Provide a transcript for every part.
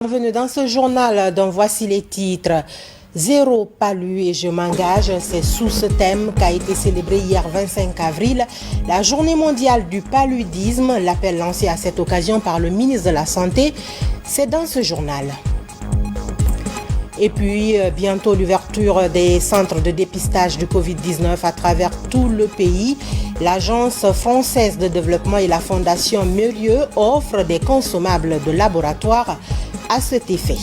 Bienvenue dans ce journal dont voici les titres. Zéro palu et je m'engage, c'est sous ce thème qu'a été célébré hier 25 avril la journée mondiale du paludisme. L'appel lancé à cette occasion par le ministre de la Santé, c'est dans ce journal. Et puis, bientôt l'ouverture des centres de dépistage du Covid-19 à travers tout le pays. L'Agence française de développement et la Fondation Melieu offrent des consommables de laboratoire à cet effet.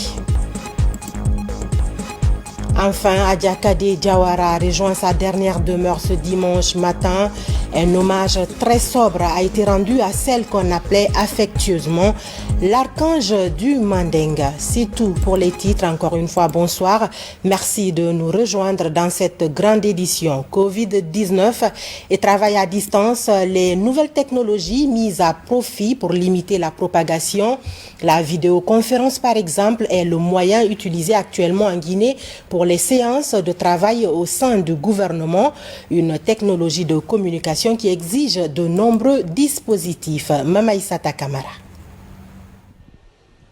Enfin, Adjakade Diawara rejoint sa dernière demeure ce dimanche matin. Un hommage très sobre a été rendu à celle qu'on appelait affectueusement l'archange du Mandinga. C'est tout pour les titres. Encore une fois, bonsoir. Merci de nous rejoindre dans cette grande édition. Covid-19 et travail à distance, les nouvelles technologies mises à profit pour limiter la propagation. La vidéoconférence, par exemple, est le moyen utilisé actuellement en Guinée pour les séances de travail au sein du gouvernement, une technologie de communication qui exige de nombreux dispositifs. Mamaïsata Kamara.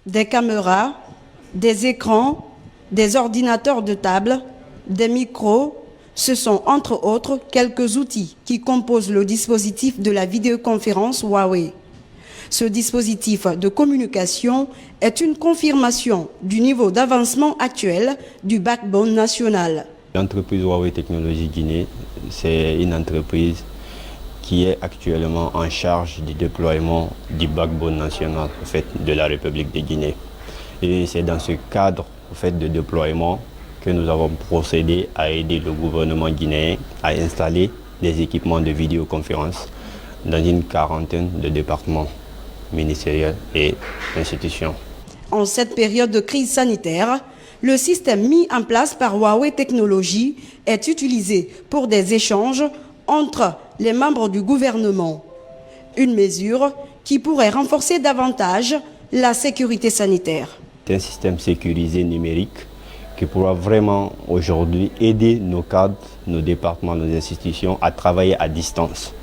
Des caméras, des écrans, des ordinateurs de table, des micros, ce sont entre autres quelques outils qui composent le dispositif de la vidéoconférence Huawei. Ce dispositif de communication est une confirmation du niveau d'avancement actuel du backbone national. L'entreprise Huawei Technologies Guinée, c'est une entreprise qui est actuellement en charge du déploiement du backbone national de la République de Guinée. Et c'est dans ce cadre de déploiement que nous avons procédé à aider le gouvernement guinéen à installer des équipements de vidéoconférence dans une quarantaine de départements ministériels et institutions. En cette période de crise sanitaire, le système mis en place par Huawei Technologies est utilisé pour des échanges entre les membres du gouvernement. Une mesure qui pourrait renforcer davantage la sécurité sanitaire. C'est un système sécurisé numérique qui pourra vraiment aujourd'hui aider nos cadres, nos départements, nos institutions à travailler à distance,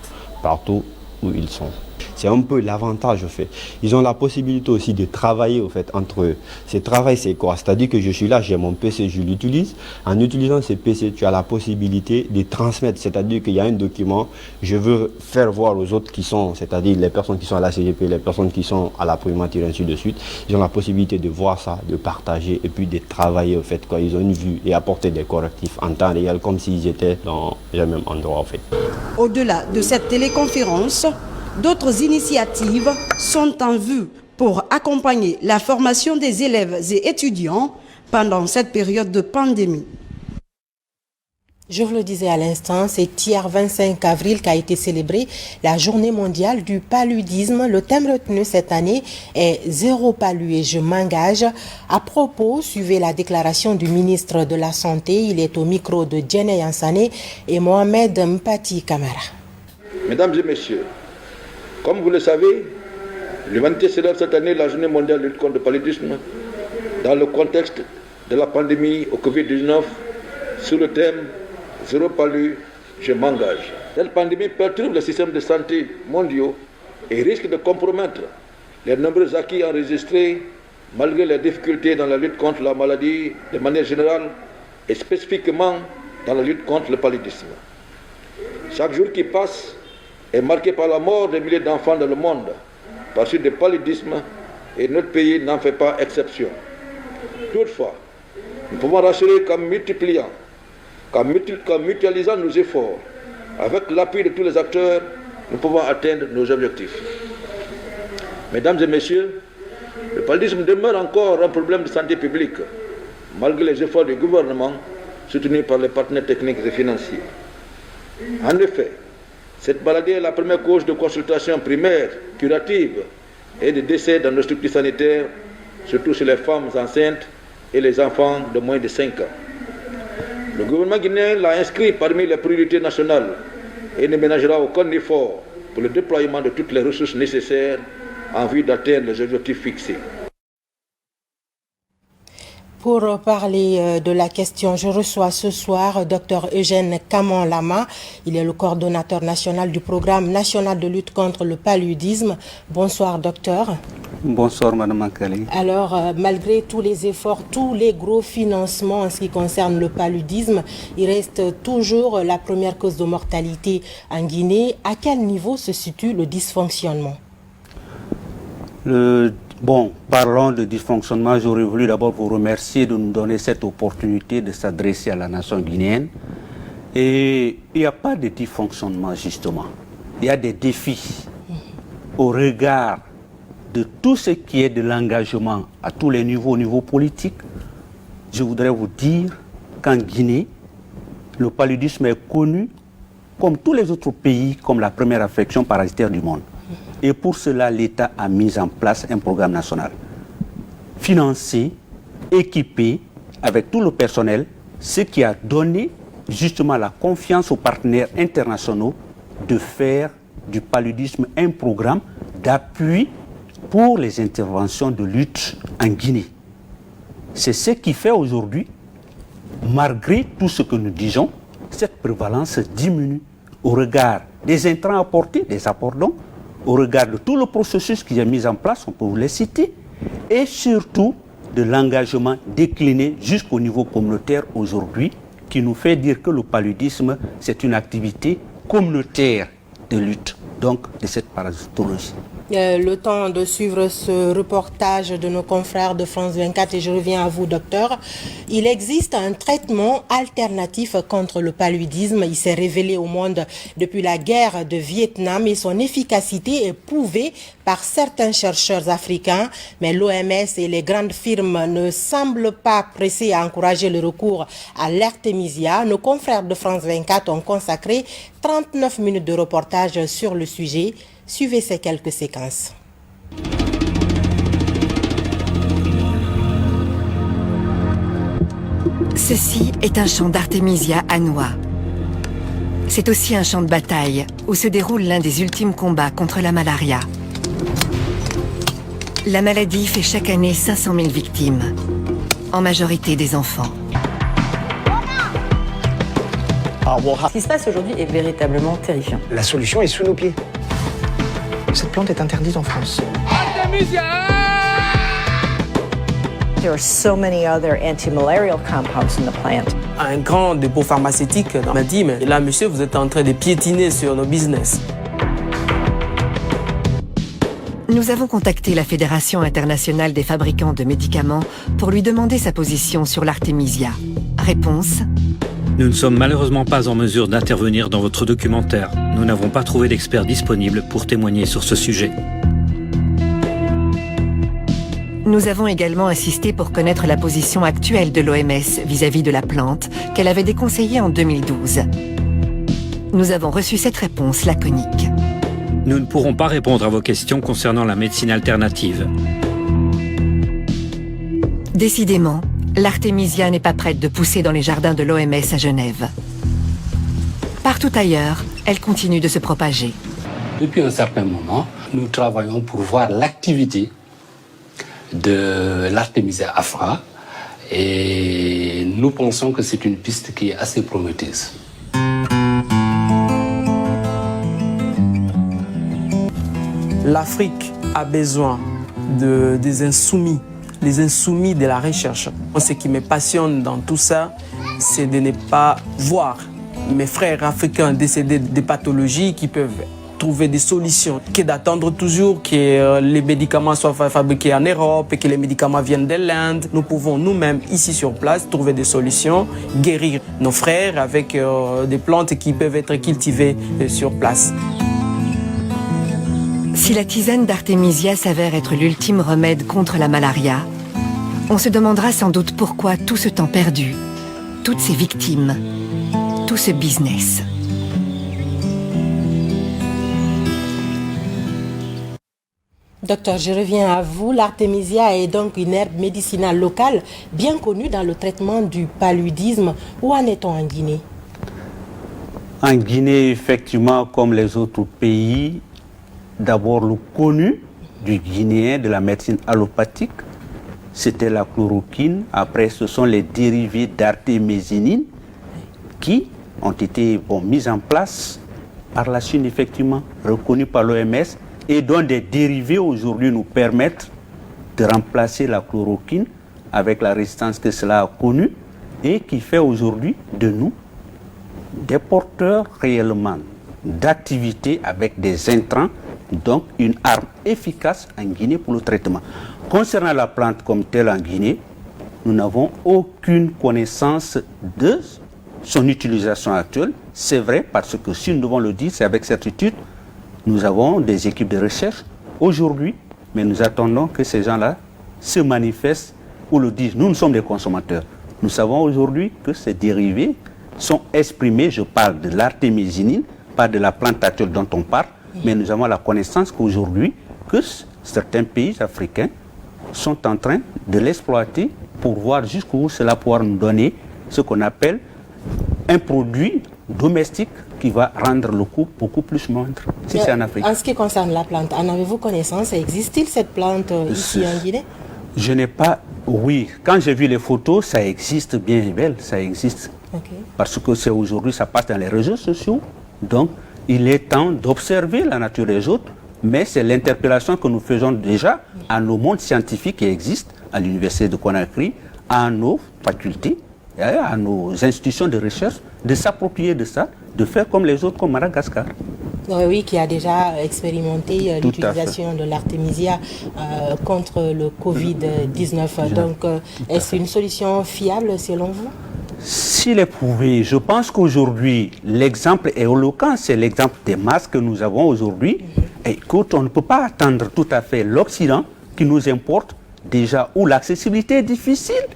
partout où ils sont. C'est un peu l'avantage au fait. Ils ont la possibilité aussi de travailler au fait entre eux. Ce travail c'est quoi? C'est-à-dire que je suis là, j'ai mon PC, je l'utilise. En utilisant ce PC, tu as la possibilité de transmettre. C'est-à-dire qu'il y a un document, je veux faire voir aux autres qui sont, c'est-à-dire les personnes qui sont à la CGP, les personnes qui sont à la primature, ainsi de suite. Ils ont la possibilité de voir ça, de partager et puis de travailler au fait. Quoi. Ils ont une vue et apporter des correctifs en temps réel comme s'ils étaient dans le même endroit au fait. Au-delà de cette téléconférence, d'autres initiatives sont en vue pour accompagner la formation des élèves et étudiants pendant cette période de pandémie. Je vous le disais à l'instant, c'est hier 25 avril qu'a été célébrée la journée mondiale du paludisme. Le thème retenu cette année est « Zéro palu et je m'engage ». À propos, suivez la déclaration du ministre de la Santé. Il est au micro de Djene Yansane et Mohamed Mpati Kamara. Mesdames et messieurs, comme vous le savez, l'humanité célèbre cette année la journée mondiale de lutte contre le paludisme dans le contexte de la pandémie au Covid-19 sous le thème « Zéro palu, je m'engage ». Cette pandémie perturbe le système de santé mondiaux et risque de compromettre les nombreux acquis enregistrés malgré les difficultés dans la lutte contre la maladie de manière générale et spécifiquement dans la lutte contre le paludisme. Chaque jour qui passe est marqué par la mort de milliers d'enfants dans le monde par suite de paludisme et notre pays n'en fait pas exception. Toutefois, nous pouvons rassurer qu'en mutualisant nos efforts, avec l'appui de tous les acteurs, nous pouvons atteindre nos objectifs. Mesdames et messieurs, le paludisme demeure encore un problème de santé publique, malgré les efforts du gouvernement soutenus par les partenaires techniques et financiers. En effet, cette maladie est la première cause de consultation primaire, curative et de décès dans nos structures sanitaires, surtout chez les femmes enceintes et les enfants de moins de 5 ans. Le gouvernement guinéen l'a inscrit parmi les priorités nationales et ne ménagera aucun effort pour le déploiement de toutes les ressources nécessaires en vue d'atteindre les objectifs fixés. Pour parler de la question, je reçois ce soir Dr Eugène Kamon-Lama. Il est le coordonnateur national du programme national de lutte contre le paludisme. Bonsoir docteur. Bonsoir Madame Ankali. Alors, malgré tous les efforts, tous les gros financements en ce qui concerne le paludisme, il reste toujours la première cause de mortalité en Guinée. À quel niveau se situe le dysfonctionnement? Bon, parlant de dysfonctionnement, j'aurais voulu d'abord vous remercier de nous donner cette opportunité de s'adresser à la nation guinéenne. Et il n'y a pas de dysfonctionnement, justement. Il y a des défis au regard de tout ce qui est de l'engagement à tous les niveaux, au niveau politique. Je voudrais vous dire qu'en Guinée, le paludisme est connu comme tous les autres pays, comme la première affection parasitaire du monde. Et pour cela, l'État a mis en place un programme national, financé, équipé, avec tout le personnel, ce qui a donné justement la confiance aux partenaires internationaux de faire du paludisme un programme d'appui pour les interventions de lutte en Guinée. C'est ce qui fait aujourd'hui, malgré tout ce que nous disons, cette prévalence diminue au regard des intrants apportés, des apports d'eau, au regard de tout le processus qui est mis en place, on peut vous les citer, et surtout de l'engagement décliné jusqu'au niveau communautaire aujourd'hui, qui nous fait dire que le paludisme, c'est une activité communautaire de lutte, donc de cette parasitologie. Le temps de suivre ce reportage de nos confrères de France 24 et je reviens à vous docteur. Il existe un traitement alternatif contre le paludisme. Il s'est révélé au monde depuis la guerre de Vietnam et son efficacité est prouvée par certains chercheurs africains. Mais l'OMS et les grandes firmes ne semblent pas pressés à encourager le recours à l'artémisia. Nos confrères de France 24 ont consacré 39 minutes de reportage sur le sujet. Suivez ces quelques séquences. Ceci est un champ d'artémisia à Noix. C'est aussi un champ de bataille où se déroule l'un des ultimes combats contre la malaria. La maladie fait chaque année 500 000 victimes, en majorité des enfants. Ce qui se passe aujourd'hui est véritablement terrifiant. La solution est sous nos pieds. Cette plante est interdite en France. There are so many other anti-malarial compounds in the plant. Un grand dépôt pharmaceutique m'a dit, mais là, monsieur, vous êtes en train de piétiner sur nos business. Nous avons contacté la Fédération internationale des fabricants de médicaments pour lui demander sa position sur l'artémisia. Réponse: nous ne sommes malheureusement pas en mesure d'intervenir dans votre documentaire. Nous n'avons pas trouvé d'experts disponibles pour témoigner sur ce sujet. Nous avons également insisté pour connaître la position actuelle de l'OMS vis-à-vis de la plante qu'elle avait déconseillée en 2012. Nous avons reçu cette réponse laconique. Nous ne pourrons pas répondre à vos questions concernant la médecine alternative. Décidément, l'artémisia n'est pas prête de pousser dans les jardins de l'OMS à Genève. Partout ailleurs, elle continue de se propager. Depuis un certain moment, nous travaillons pour voir l'activité de l'artémisia afra et nous pensons que c'est une piste qui est assez prometteuse. L'Afrique a besoin des insoumis, les insoumis de la recherche. Ce qui me passionne dans tout ça, c'est de ne pas voir mes frères africains décédés de pathologies qui peuvent trouver des solutions, que d'attendre toujours que les médicaments soient fabriqués en Europe et que les médicaments viennent de l'Inde. Nous pouvons nous-mêmes, ici sur place, trouver des solutions, guérir nos frères avec des plantes qui peuvent être cultivées sur place. Si la tisane d'artémisia s'avère être l'ultime remède contre la malaria, on se demandera sans doute pourquoi tout ce temps perdu, toutes ces victimes, tout ce business. Docteur, je reviens à vous. L'artémisia est donc une herbe médicinale locale bien connue dans le traitement du paludisme. Où en est-on en Guinée? En Guinée, effectivement, comme les autres pays, d'abord le connu du Guinéen de la médecine allopathique, c'était la chloroquine. Après, ce sont les dérivés d'artémisinine qui ont été mis en place par la Chine, effectivement, reconnus par l'OMS, et dont des dérivés aujourd'hui nous permettent de remplacer la chloroquine avec la résistance que cela a connue et qui fait aujourd'hui de nous des porteurs réellement d'activités avec des intrants, donc une arme efficace en Guinée pour le traitement. Concernant la plante comme telle en Guinée, nous n'avons aucune connaissance de son utilisation actuelle. C'est vrai, parce que si nous devons le dire, c'est avec certitude, nous avons des équipes de recherche aujourd'hui, mais nous attendons que ces gens-là se manifestent ou le disent. Nous sommes des consommateurs. Nous savons aujourd'hui que ces dérivés sont exprimés, je parle de l'artémisinine, pas de la plante actuelle dont on parle, mais nous avons la connaissance qu'aujourd'hui, que certains pays africains sont en train de l'exploiter pour voir jusqu'où cela pourra nous donner ce qu'on appelle un produit domestique qui va rendre le coût beaucoup plus moindre si c'est en Afrique. En ce qui concerne la plante, en avez-vous connaissance? Existe-t-il cette plante ici en Guinée? Je n'ai pas... Oui, quand j'ai vu les photos, ça existe bien et belle, ça existe. Okay. Parce que c'est aujourd'hui, ça passe dans les réseaux sociaux. Donc, il est temps d'observer la nature des autres, mais c'est l'interpellation que nous faisons déjà à nos mondes scientifiques qui existent, à l'université de Conakry, à nos facultés, à nos institutions de recherche, de s'approprier de ça, de faire comme les autres, comme Madagascar. Oui, qui a déjà expérimenté l'utilisation de l'artémisia contre le Covid-19. Donc, est-ce une solution fiable selon vous? S'il est prouvé, je pense qu'aujourd'hui, l'exemple est éloquent, c'est l'exemple des masques que nous avons aujourd'hui. Écoute, on ne peut pas attendre tout à fait l'Occident qui nous importe déjà où l'accessibilité est difficile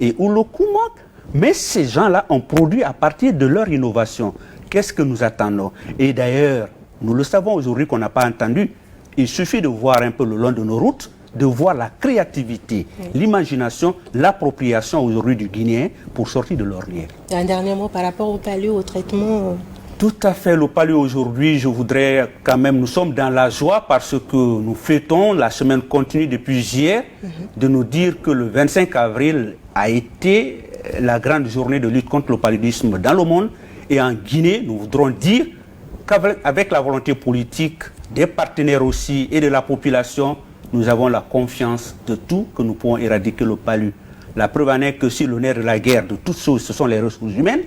et où le coût manque. Mais ces gens-là ont produit à partir de leur innovation. Qu'est-ce que nous attendons? Et d'ailleurs, nous le savons aujourd'hui qu'on n'a pas entendu. Il suffit de voir un peu le long de nos routes, de voir la créativité, l'imagination, l'appropriation aujourd'hui du Guinéen pour sortir de l'ornière. Un dernier mot par rapport au palu, au traitement. Tout à fait, le palu aujourd'hui, je voudrais quand même, nous sommes dans la joie parce que nous fêtons, la semaine continue depuis hier, de nous dire que le 25 avril a été la grande journée de lutte contre le paludisme dans le monde. Et en Guinée, nous voudrons dire qu'avec la volonté politique des partenaires aussi et de la population, nous avons la confiance de tout que nous pouvons éradiquer le palu. La preuve en est que si le nerf de la guerre de toutes choses, ce sont les ressources humaines,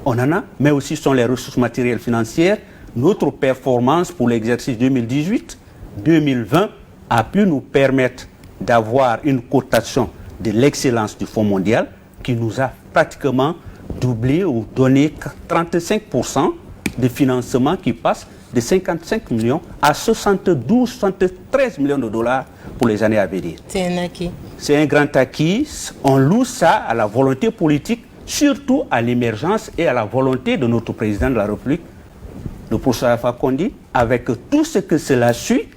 on en a, mais aussi ce sont les ressources matérielles financières. Notre performance pour l'exercice 2018-2020 a pu nous permettre d'avoir une cotation de l'excellence du Fonds mondial qui nous a pratiquement doublé ou donné 35% de financement qui passe de 55 millions à 73 millions de dollars pour les années à venir. C'est un acquis. C'est un grand acquis. On loue ça à la volonté politique, surtout à l'émergence et à la volonté de notre président de la République, le professeur Alpha Condé, avec tout ce que cela suit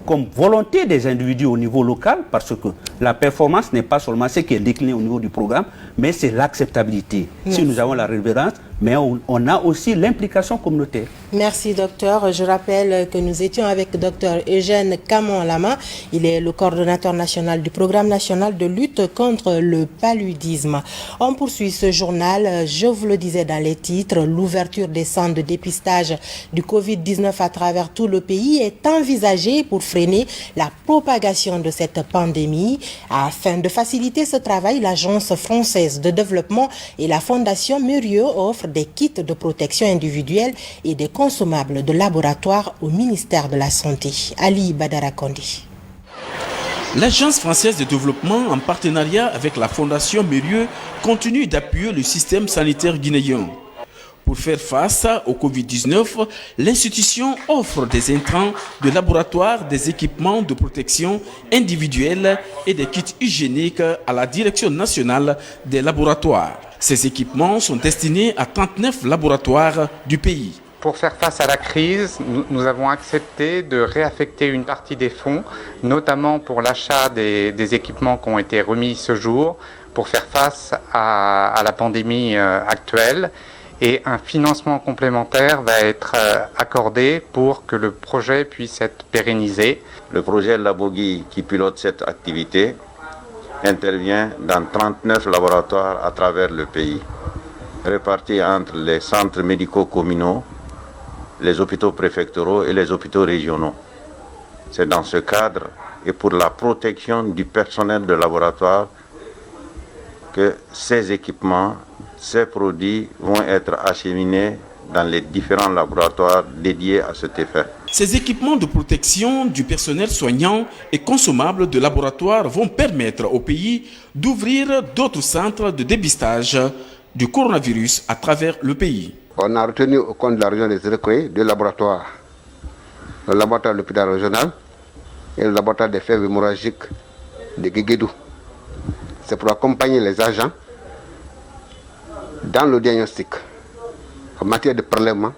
comme volonté des individus au niveau local, parce que la performance n'est pas seulement ce qui est décliné au niveau du programme, mais c'est l'acceptabilité. Si nous avons la révérence, mais on a aussi l'implication communautaire. Merci docteur. Je rappelle que nous étions avec docteur Eugène Camon-Lama. Il est le coordonnateur national du programme national de lutte contre le paludisme. On poursuit ce journal. Je vous le disais dans les titres, l'ouverture des centres de dépistage du Covid-19 à travers tout le pays est envisagée pour freiner la propagation de cette pandémie. Afin de faciliter ce travail, l'Agence française de développement et la Fondation Murieux offrent des kits de protection individuelle et des consommables de laboratoire au ministère de la Santé. Ali Badara Kondi. L'Agence française de développement, en partenariat avec la Fondation Murieux, continue d'appuyer le système sanitaire guinéen. Pour faire face au Covid-19, l'institution offre des intrants de laboratoire, des équipements de protection individuelle et des kits hygiéniques à la Direction nationale des laboratoires. Ces équipements sont destinés à 39 laboratoires du pays. Pour faire face à la crise, nous avons accepté de réaffecter une partie des fonds, notamment pour l'achat des équipements qui ont été remis ce jour, pour faire face à la pandémie actuelle. Et un financement complémentaire va être accordé pour que le projet puisse être pérennisé. Le projet Labogui qui pilote cette activité intervient dans 39 laboratoires à travers le pays, répartis entre les centres médicaux communaux, les hôpitaux préfectoraux et les hôpitaux régionaux. C'est dans ce cadre et pour la protection du personnel de laboratoire que ces équipements, ces produits vont être acheminés dans les différents laboratoires dédiés à cet effet. Ces équipements de protection du personnel soignant et consommables de laboratoire vont permettre au pays d'ouvrir d'autres centres de dépistage du coronavirus à travers le pays. On a retenu au compte de la région des Iroquois deux laboratoires. Le laboratoire de l'hôpital régional et le laboratoire des fièvres hémorragiques de Guéguédou. C'est pour accompagner les agents dans le diagnostic en matière de prélèvement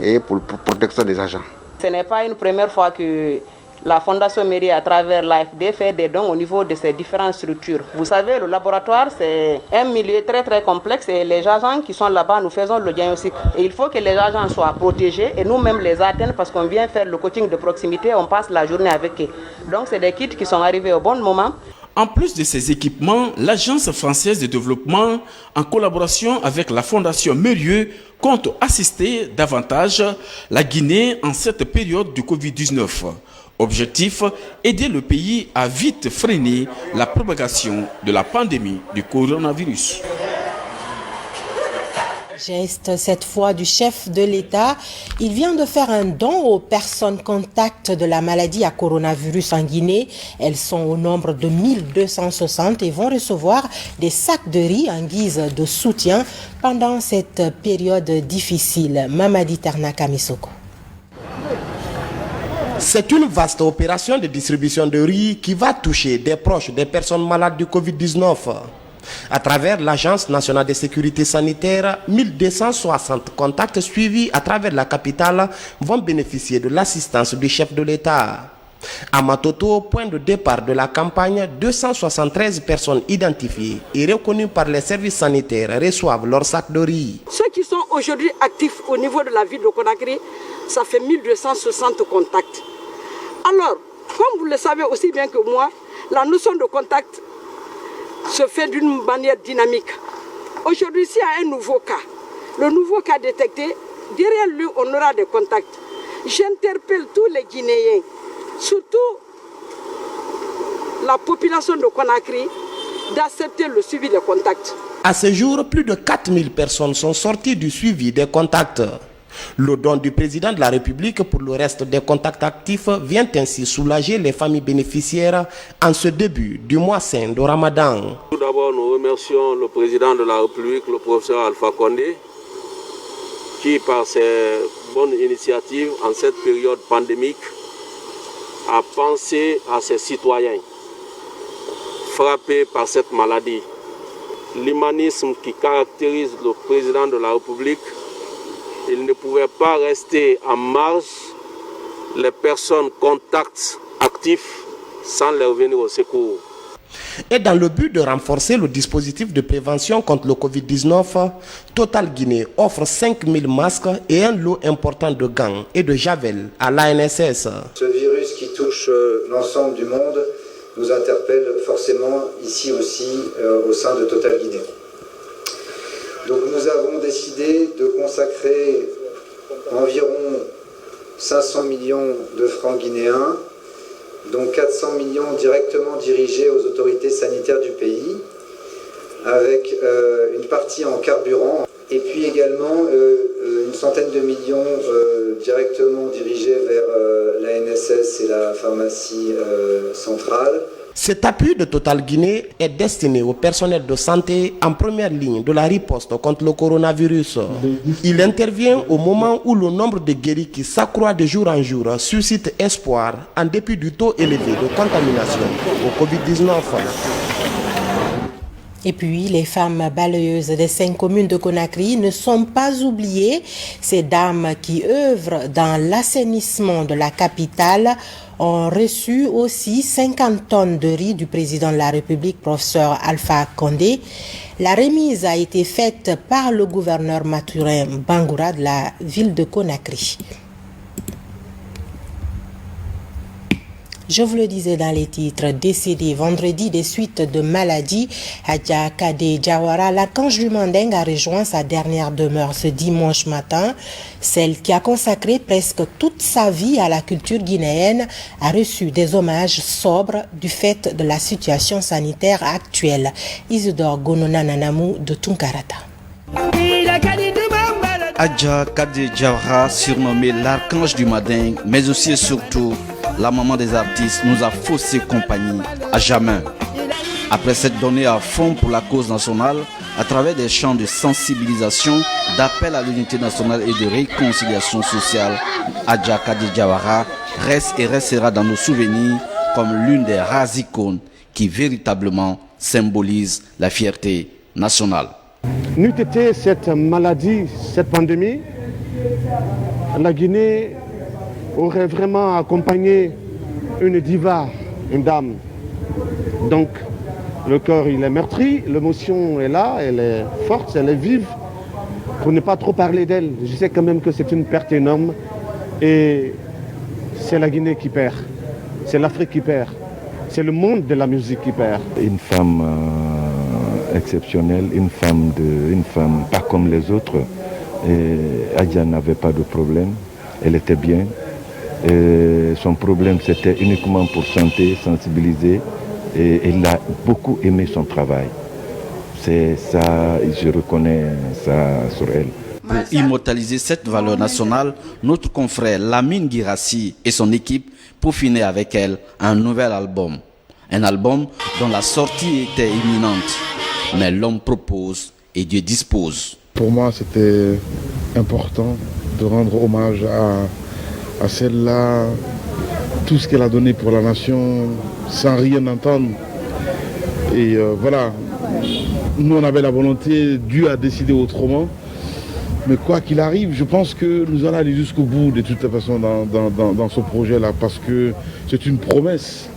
et pour protection des agents. Ce n'est pas une première fois que la Fondation Mairie, à travers l'AFD, fait des dons au niveau de ces différentes structures. Vous savez, le laboratoire, c'est un milieu très très complexe et les agents qui sont là-bas, nous faisons le diagnostic. Et il faut que les agents soient protégés et nous-mêmes les atteindre parce qu'on vient faire le coaching de proximité, on passe la journée avec eux. Donc c'est des kits qui sont arrivés au bon moment. En plus de ces équipements, l'Agence française de développement, en collaboration avec la Fondation Mérieux, compte assister davantage la Guinée en cette période du Covid-19. Objectif, aider le pays à vite freiner la propagation de la pandémie du coronavirus. Geste cette fois du chef de l'État. Il vient de faire un don aux personnes contacts de la maladie à coronavirus en Guinée. Elles sont au nombre de 1260 et vont recevoir des sacs de riz en guise de soutien pendant cette période difficile. Mamadi Ternaka Misoko. C'est une vaste opération de distribution de riz qui va toucher des proches des personnes malades du Covid-19. À travers l'Agence nationale de sécurité sanitaire, 1260 contacts suivis à travers la capitale vont bénéficier de l'assistance du chef de l'État. À Matoto, point de départ de la campagne, 273 personnes identifiées et reconnues par les services sanitaires reçoivent leur sac de riz. Ceux qui sont aujourd'hui actifs au niveau de la ville de Conakry, ça fait 1260 contacts. Alors, comme vous le savez aussi bien que moi, la notion de contact se fait d'une manière dynamique. Aujourd'hui, s'il y a un nouveau cas, le nouveau cas détecté, derrière lui, on aura des contacts. J'interpelle tous les Guinéens, surtout la population de Conakry, d'accepter le suivi des contacts. À ce jour, plus de 4000 personnes sont sorties du suivi des contacts. Le don du président de la République pour le reste des contacts actifs vient ainsi soulager les familles bénéficiaires en ce début du mois saint de Ramadan. Tout d'abord, nous remercions le président de la République, le professeur Alpha Condé, qui par ses bonnes initiatives en cette période pandémique a pensé à ses citoyens frappés par cette maladie. L'humanisme qui caractérise le président de la République, il ne pouvait pas rester en marge les personnes contacts actifs sans leur venir au secours. Et dans le but de renforcer le dispositif de prévention contre le Covid-19, Total Guinée offre 5000 masques et un lot important de gants et de javel à l'ANSS. Ce virus qui touche l'ensemble du monde nous interpelle forcément ici aussi au sein de Total Guinée. Donc nous avons décidé de consacrer environ 500 millions de francs guinéens, dont 400 millions directement dirigés aux autorités sanitaires du pays, avec une partie en carburant, et puis également une centaine de millions directement dirigés vers l'ANSS et la pharmacie centrale. Cet appui de Total Guinée est destiné au personnel de santé en première ligne de la riposte contre le coronavirus. Il intervient au moment où le nombre de guéris qui s'accroît de jour en jour suscite espoir en dépit du taux élevé de contamination au Covid-19. Et puis, les femmes balayeuses des 5 communes de Conakry ne sont pas oubliées. Ces dames qui œuvrent dans l'assainissement de la capitale ont reçu aussi 50 tonnes de riz du président de la République, professeur Alpha Condé. La remise a été faite par le gouverneur Mathurin Bangoura de la ville de Conakry. Je vous le disais dans les titres, décédé vendredi des suites de maladie, Adja Kadé Diawara, l'archange du Manding a rejoint sa dernière demeure ce dimanche matin. Celle qui a consacré presque toute sa vie à la culture guinéenne a reçu des hommages sobres du fait de la situation sanitaire actuelle. Isidore Gononananamou de Tunkarata. Adja Kadé Diawara, surnommée l'archange du Manding, mais aussi et surtout la maman des artistes, nous a faussé compagnie à jamais. Après s'être donnée à fond pour la cause nationale, à travers des chants de sensibilisation, d'appel à l'unité nationale et de réconciliation sociale, Adja Kadé Diawara reste et restera dans nos souvenirs comme l'une des rares icônes qui véritablement symbolise la fierté nationale. N'eût été cette maladie, cette pandémie, la Guinée aurait vraiment accompagné une diva, une dame. Donc le cœur il est meurtri, l'émotion est là, elle est forte, elle est vive. Pour ne pas trop parler d'elle, je sais quand même que c'est une perte énorme et c'est la Guinée qui perd, c'est l'Afrique qui perd, c'est le monde de la musique qui perd. Une femme exceptionnelle, une femme pas comme les autres. Et Adja n'avait pas de problème, elle était bien. Et son problème c'était uniquement pour santé, sensibiliser. Et elle a beaucoup aimé son travail. C'est ça, je reconnais ça sur elle. Pour immortaliser cette valeur nationale, notre confrère Lamine Guirassi et son équipe peaufinaient avec elle un nouvel album. Un album dont la sortie était imminente. Mais l'homme propose et Dieu dispose. Pour moi, c'était important de rendre hommage à celle-là, tout ce qu'elle a donné pour la nation, sans rien entendre. Et voilà, nous on avait la volonté, Dieu a décidé autrement. Mais quoi qu'il arrive, je pense que nous allons aller jusqu'au bout de toute façon dans ce projet-là, parce que c'est une promesse.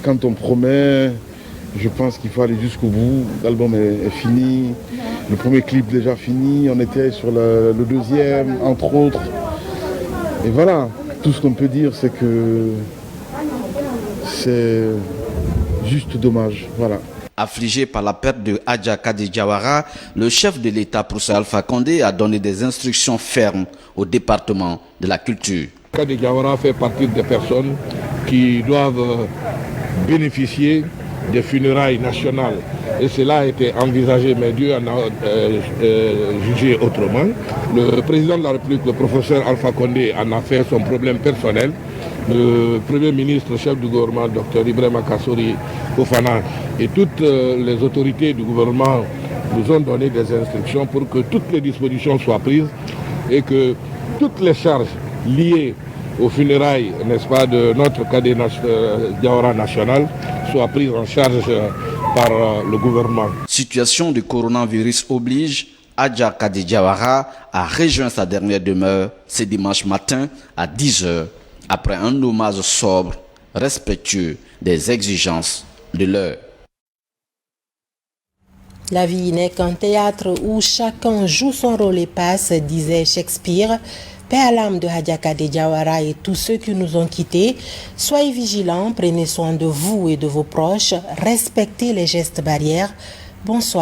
Quand on promet, je pense qu'il faut aller jusqu'au bout. L'album est fini, le premier clip déjà fini, on était sur le deuxième, entre autres. Et voilà, tout ce qu'on peut dire, c'est que c'est juste dommage. Voilà. Affligé par la perte de Adja Kadé Diawara, le chef de l'État, professeur Alpha Condé, a donné des instructions fermes au département de la culture. Kadé Diawara fait partie des personnes qui doivent bénéficier des funérailles nationales. Et cela a été envisagé, mais Dieu en a jugé autrement. Le président de la République, le professeur Alpha Condé, en a fait son problème personnel. Le Premier ministre, le chef du gouvernement, Dr Ibrahima Kassori Fofana, et toutes les autorités du gouvernement nous ont donné des instructions pour que toutes les dispositions soient prises et que toutes les charges liées aux funérailles, n'est-ce pas, de notre Kadé Diawara national soient prises en charge par le gouvernement. Situation de coronavirus oblige, Adja Kadé Diawara a rejoint sa dernière demeure ce dimanche matin à 10h après un hommage sobre, respectueux des exigences de l'heure. La vie n'est qu'un théâtre où chacun joue son rôle et passe, disait Shakespeare. Paix à l'âme de Adja Kadé Diawara et tous ceux qui nous ont quittés. Soyez vigilants, prenez soin de vous et de vos proches, respectez les gestes barrières. Bonsoir.